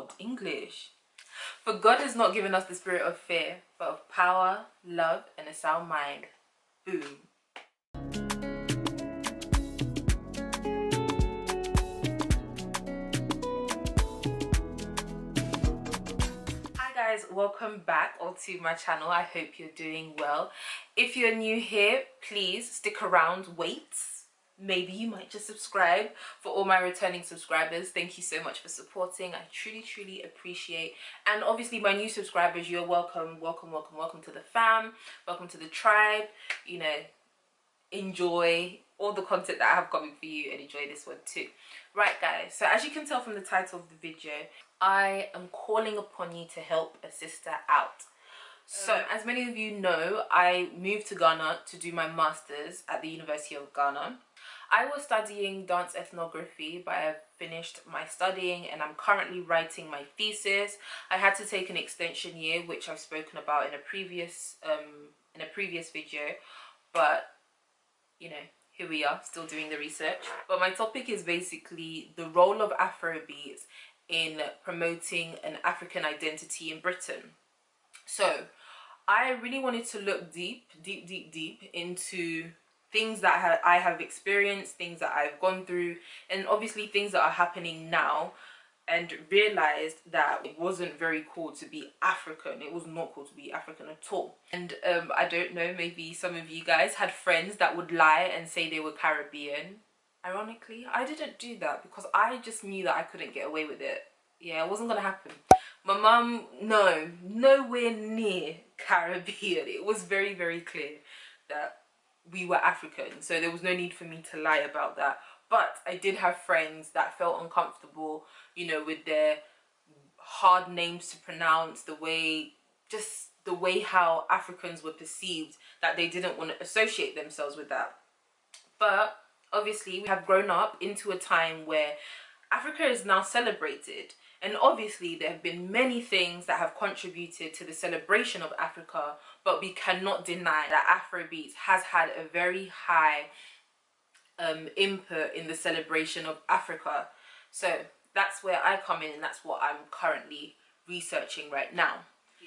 God, English. For God has not given us the spirit of fear, but of power, love, and a sound mind. Boom. Hi guys, welcome back onto my channel. I hope you're doing well. If you're new here, please stick around, wait. Maybe you might just subscribe. For all my returning subscribers, thank you so much for supporting. I truly appreciate. And obviously my new subscribers, you're welcome to the fam, welcome to the tribe. You know, enjoy all the content that I have coming for you and enjoy this one too. Right guys, so as you can tell from the title of the video, I am calling upon you to help a sister out. So as many of you know, I moved to Ghana to do my master's at the University of Ghana. I was studying dance ethnography, but I have finished my studying and I'm currently writing my thesis. I had to take an extension year, which I've spoken about in a previous video, but you know, here we are, still doing the research. But my topic is basically the role of Afrobeats in promoting an African identity in Britain. So I really wanted to look deep into things that I have experienced, things that I've gone through, and obviously things that are happening now, and realized that it wasn't very cool to be African. It was not cool to be African at all. And I don't know, maybe some of you guys had friends that would lie and say they were Caribbean. Ironically, I didn't do that because I just knew that I couldn't get away with it. Yeah, it wasn't gonna happen. My mum, no, nowhere near Caribbean. It was very clear that we were African, so there was no need for me to lie about that. But I did have friends that felt uncomfortable, you know, with their hard names to pronounce, the way how Africans were perceived, that they didn't want to associate themselves with that. But obviously we have grown up into a time where Africa is now celebrated, and obviously there have been many things that have contributed to the celebration of Africa, but we cannot deny that Afrobeats has had a very high input in the celebration of Africa. So that's where I come in, and that's what I'm currently researching right now.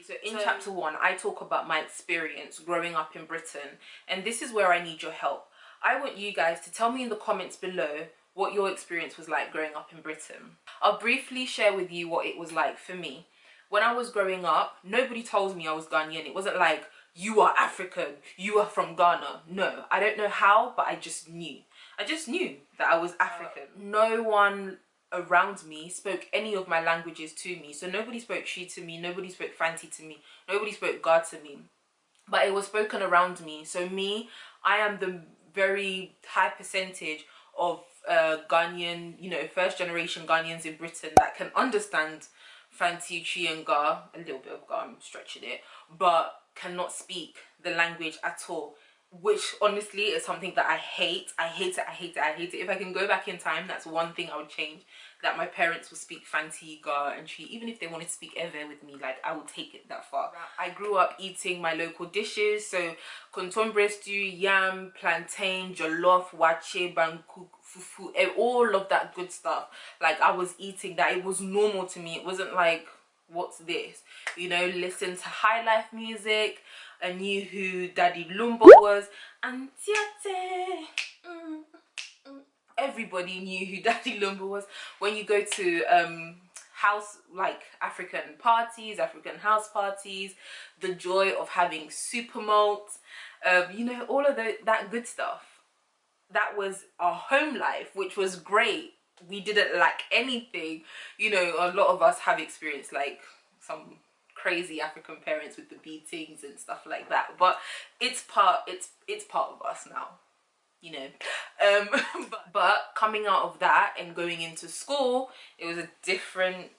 So in chapter 1, I talk about my experience growing up in Britain, and this is where I need your help. I want you guys to tell me in the comments below what your experience was like growing up in Britain. I'll briefly share with you what it was like for me. When I was growing up, nobody told me I was Ghanaian. It wasn't like, you are African, you are from Ghana. No, I don't know how, but I just knew. I just knew that I was African. No one around me spoke any of my languages to me. So nobody spoke Shi to me, nobody spoke Fanti to me, nobody spoke Ga to me. But it was spoken around me. So me, I am the very high percentage of Ghanaian, you know, first generation Ghanaians in Britain that can understand Fanti, Chi and Ga, a little bit of Ga, I'm stretching it, but cannot speak the language at all, which honestly is something that I hate. I hate it. If I can go back in time, that's one thing I would change, that my parents would speak Fanti, Ga and Chi. Even if they wanted to speak Ewe with me, like, I would take it that far. I grew up eating my local dishes, so contombre stew, yam, plantain, jollof, wache, banku, fufu, all of that good stuff. Like, I was eating that. It was normal to me. It wasn't like, what's this? You know, listen to high life music. I knew who Daddy Lumbo was. And everybody knew who Daddy Lumbo was. When you go to house, like African parties, African house parties, the joy of having super malt, you know, all of that good stuff. That was our home life, which was great. We didn't lack anything. You know, a lot of us have experienced like some crazy African parents with the beatings and stuff like that, but it's part of us now, you know. But coming out of that and going into school, it was a different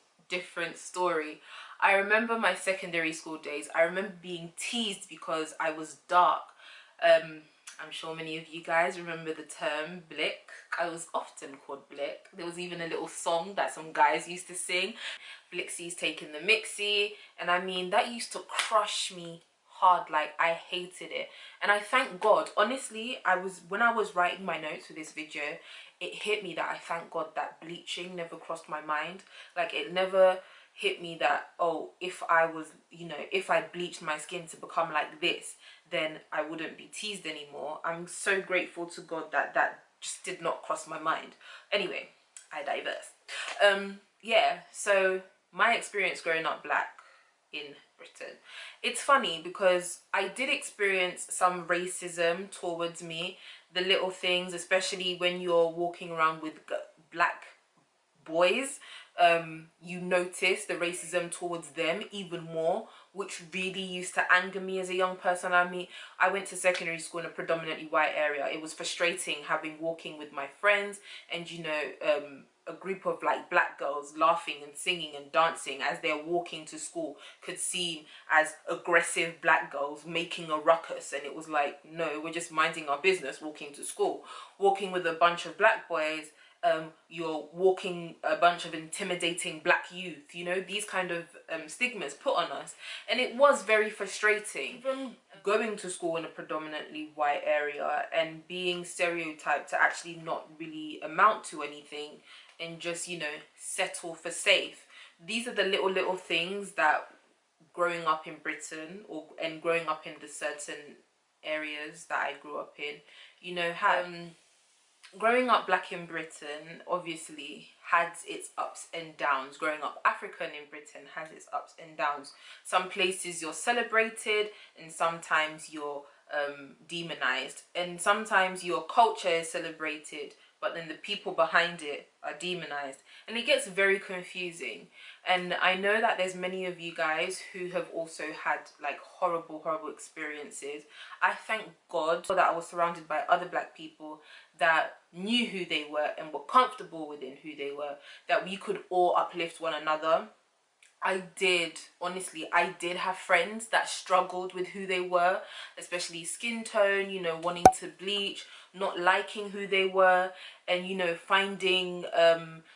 story. I remember my secondary school days. I remember being teased because I was dark. I'm sure many of you guys remember the term blick. I was often called blick. There was even a little song that some guys used to sing, Blixie's taking the mixie, and I mean, that used to crush me hard. Like, I hated it. And I thank God, honestly, when I was writing my notes for this video, it hit me that I thank God that bleaching never crossed my mind. Like, it never hit me that, oh, if I was, you know, if I bleached my skin to become like this, then I wouldn't be teased anymore. I'm so grateful to God that that just did not cross my mind. Anyway, I diverse. Yeah, so my experience growing up black in Britain. It's funny because I did experience some racism towards me, the little things, especially when you're walking around with black boys. You notice the racism towards them even more, which really used to anger me as a young person. I mean, I went to secondary school in a predominantly white area. It was frustrating having walking with my friends and, you know, a group of like black girls laughing and singing and dancing as they're walking to school could seem as aggressive black girls making a ruckus, and it was like, no, we're just minding our business walking to school. Walking with a bunch of black boys, you're walking a bunch of intimidating black youth, you know, these kind of stigmas put on us, and it was very frustrating. Even going to school in a predominantly white area and being stereotyped to actually not really amount to anything and just, you know, settle for safe. These are the little things that growing up in Britain and growing up in the certain areas that I grew up in, you know, growing up black in Britain obviously had its ups and downs. Growing up African in Britain has its ups and downs. Some places you're celebrated and sometimes you're demonized, and sometimes your culture is celebrated but then the people behind it are demonized, and it gets very confusing. And I know that there's many of you guys who have also had like horrible experiences. I thank God that I was surrounded by other black people that knew who they were and were comfortable within who they were, that we could all uplift one another. Honestly, I did have friends that struggled with who they were, especially skin tone, you know, wanting to bleach, not liking who they were, and, you know, finding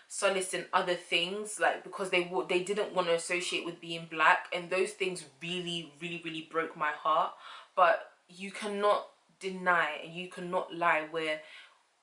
solace in other things, like because they didn't want to associate with being black, and those things really broke my heart. But you cannot deny and you cannot lie where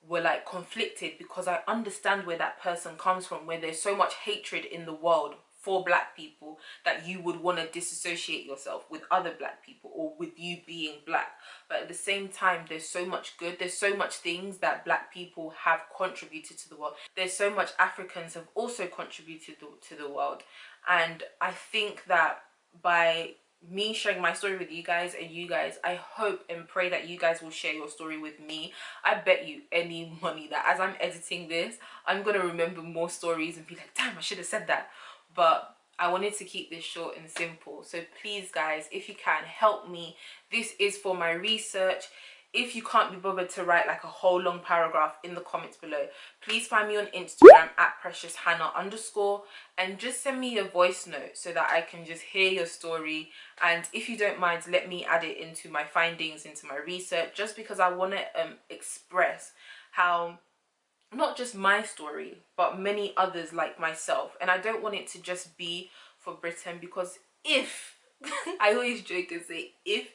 we're like conflicted, because I understand where that person comes from, where there's so much hatred in the world for black people that you would want to disassociate yourself with other black people or with you being black. But at the same time, there's so much good, there's so much things that black people have contributed to the world, there's so much Africans have also contributed to the world. And I think that by me sharing my story with you guys, and you guys, I hope and pray that you guys will share your story with me. I bet you any money that as I'm editing this, I'm gonna remember more stories and be like, damn, I should have said that. But I wanted to keep this short and simple, so please guys, if you can, help me. This is for my research. If you can't be bothered to write like a whole long paragraph in the comments below, please find me on Instagram at @preciousHannah_ and just send me a voice note so that I can just hear your story. And if you don't mind, let me add it into my findings, into my research, just because I want to express how not just my story but many others like myself, and I don't want it to just be for Britain, because if I always joke and say if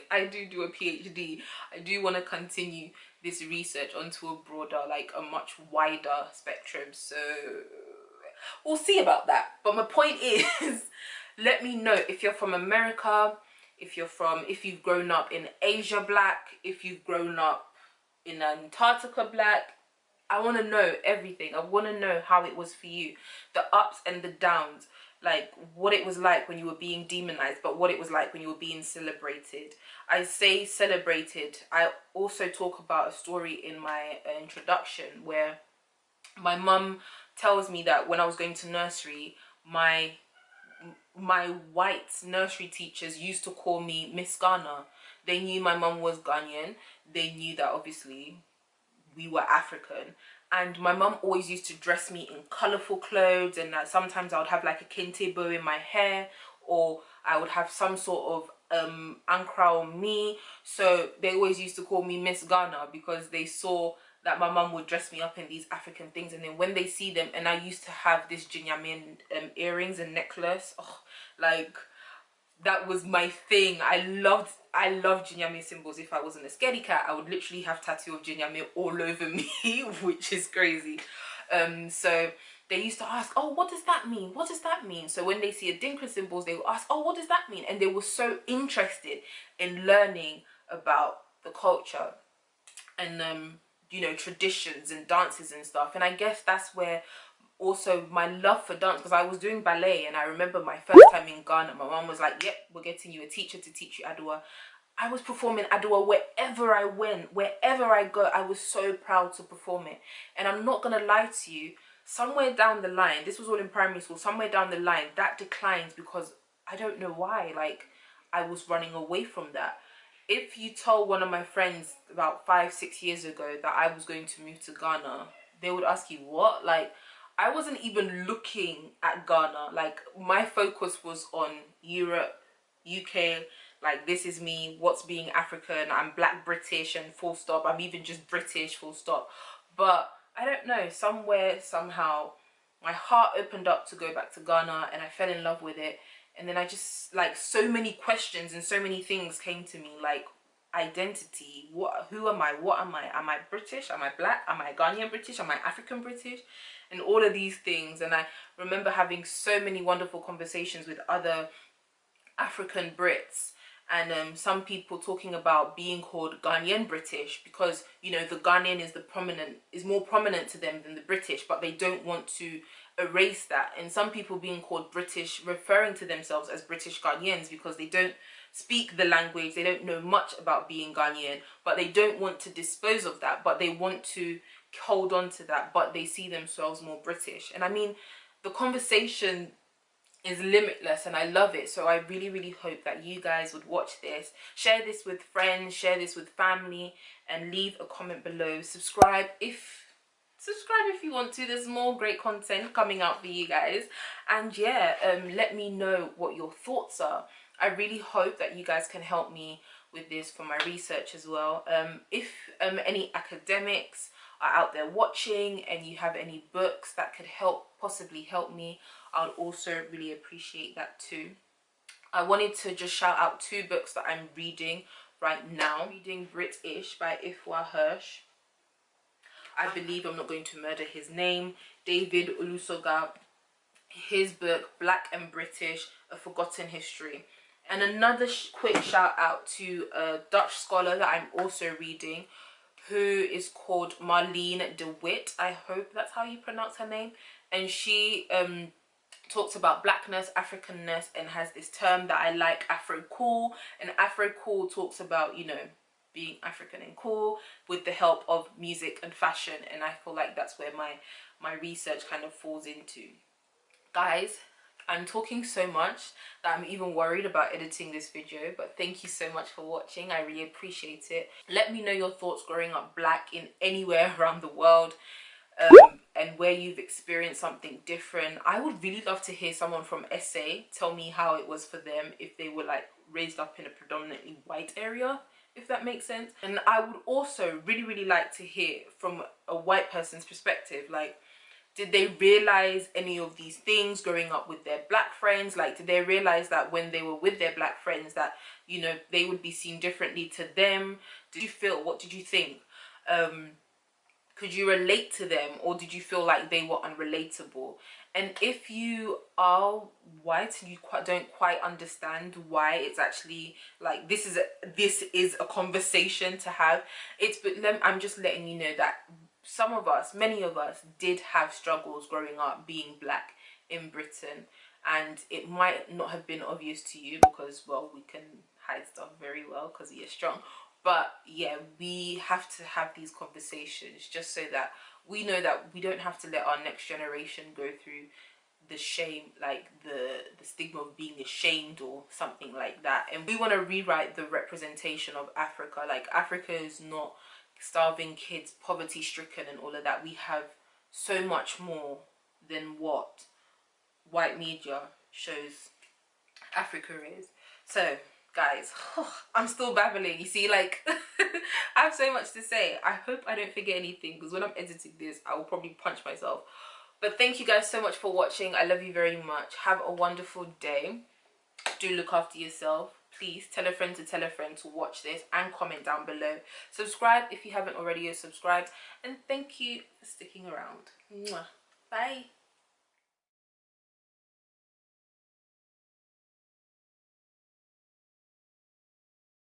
I do a PhD, I do want to continue this research onto a broader, like a much wider spectrum, so we'll see about that. But my point is, let me know if you're from America, if you've grown up in Asia black, if you've grown up in Antarctica black. I want to know everything. I want to know how it was for you, the ups and the downs, like what it was like when you were being demonized, but what it was like when you were being celebrated. I say celebrated. I also talk about a story in my introduction where my mum tells me that when I was going to nursery, my white nursery teachers used to call me Miss Ghana. They knew my mum was Ghanaian. They knew that obviously we were African, and my mum always used to dress me in colorful clothes, and sometimes I would have like a kente bow in my hair, or I would have some sort of ankara on me. So they always used to call me Miss Ghana because they saw that my mum would dress me up in these African things, and then when they see them, and I used to have this Jinyamin earrings and necklace, oh, like that was my thing. I loved Jinyame symbols. If I wasn't a scaredy cat, I would literally have tattoo of Jinyame all over me, which is crazy. So they used to ask, oh, what does that mean? What does that mean? So when they see a Dinka symbols, they will ask, oh, what does that mean? And they were so interested in learning about the culture and you know, traditions and dances and stuff. And I guess that's where also my love for dance, because I was doing ballet, and I remember my first time in Ghana, my mom was like, yep, we're getting you a teacher to teach you Adwa. I was performing Adwa wherever I went, wherever I go. I was so proud to perform it. And I'm not gonna lie to you, somewhere down the line, this was all in primary school, somewhere down the line that declines because I don't know why. Like, I was running away from that. If you told one of my friends about 5-6 years ago that I was going to move to Ghana, they would ask you, what? Like, I wasn't even looking at Ghana. Like, my focus was on Europe, UK. Like, this is me, what's being African, I'm black British and full stop. I'm even just British, full stop. But I don't know, somewhere, somehow, my heart opened up to go back to Ghana, and I fell in love with it. And then I just, like, so many questions and so many things came to me, like identity. Who am I? What am I British? Am I black? Am I Ghanaian British? Am I African British? And all of these things. And I remember having so many wonderful conversations with other African Brits, and some people talking about being called Ghanaian British because, you know, the Ghanaian is more prominent to them than the British, but they don't want to erase that. And some people being called British, referring to themselves as British Ghanaians because they don't speak the language, they don't know much about being Ghanaian, but they don't want to dispose of that, but they want to hold on to that, but they see themselves more British. And I mean, the conversation is limitless and I love it. So I really, really hope that you guys would watch this, share this with friends, share this with family, and leave a comment below. Subscribe if you want to. There's more great content coming out for you guys. And yeah, let me know what your thoughts are. I really hope that you guys can help me with this for my research as well. If any academics are out there watching and you have any books that could possibly help me, I would also really appreciate that too. I wanted to just shout out 2 books that I'm reading right now. Reading British by Ifwa Hirsch. I believe I'm not going to murder his name. David Olusoga. His book, Black and British, A Forgotten History. And another quick shout out to a Dutch scholar that I'm also reading, who is called Marlene de Wit. I hope that's how you pronounce her name. And she talks about blackness, Africanness, and has this term that I like, Afro-cool. And Afro-cool talks about, you know, being African and cool with the help of music and fashion. And I feel like that's where my research kind of falls into. Guys, I'm talking so much that I'm even worried about editing this video, but thank you so much for watching. I really appreciate it. Let me know your thoughts growing up black in anywhere around the world, and where you've experienced something different. I would really love to hear someone from SA tell me how it was for them if they were like raised up in a predominantly white area, if that makes sense. And I would also really like to hear from a white person's perspective, like, did they realize any of these things growing up with their black friends? Like, did they realize that when they were with their black friends that, you know, they would be seen differently to them? Did you feel, what did you think? Could you relate to them, or did you feel like they were unrelatable? And if you are white and you don't quite understand why it's actually like this is a conversation to have, I'm just letting you know that some of us, many of us, did have struggles growing up being black in Britain, and it might not have been obvious to you because, well, we can hide stuff very well because we are strong. But yeah, we have to have these conversations just so that we know that we don't have to let our next generation go through the shame, like the stigma of being ashamed or something like that. And we want to rewrite the representation of Africa. Like, Africa is not starving kids, poverty stricken and all of that. We have so much more than what white media shows Africa is. So guys, I'm still babbling, you see, like I have so much to say. I hope I don't forget anything, because when I'm editing this I will probably punch myself. But thank you guys so much for watching. I love you very much. Have a wonderful day. Do look after yourself. Please tell a friend to watch this, and comment down below. Subscribe if you haven't already subscribed, and thank you for sticking around. Mwah. Bye.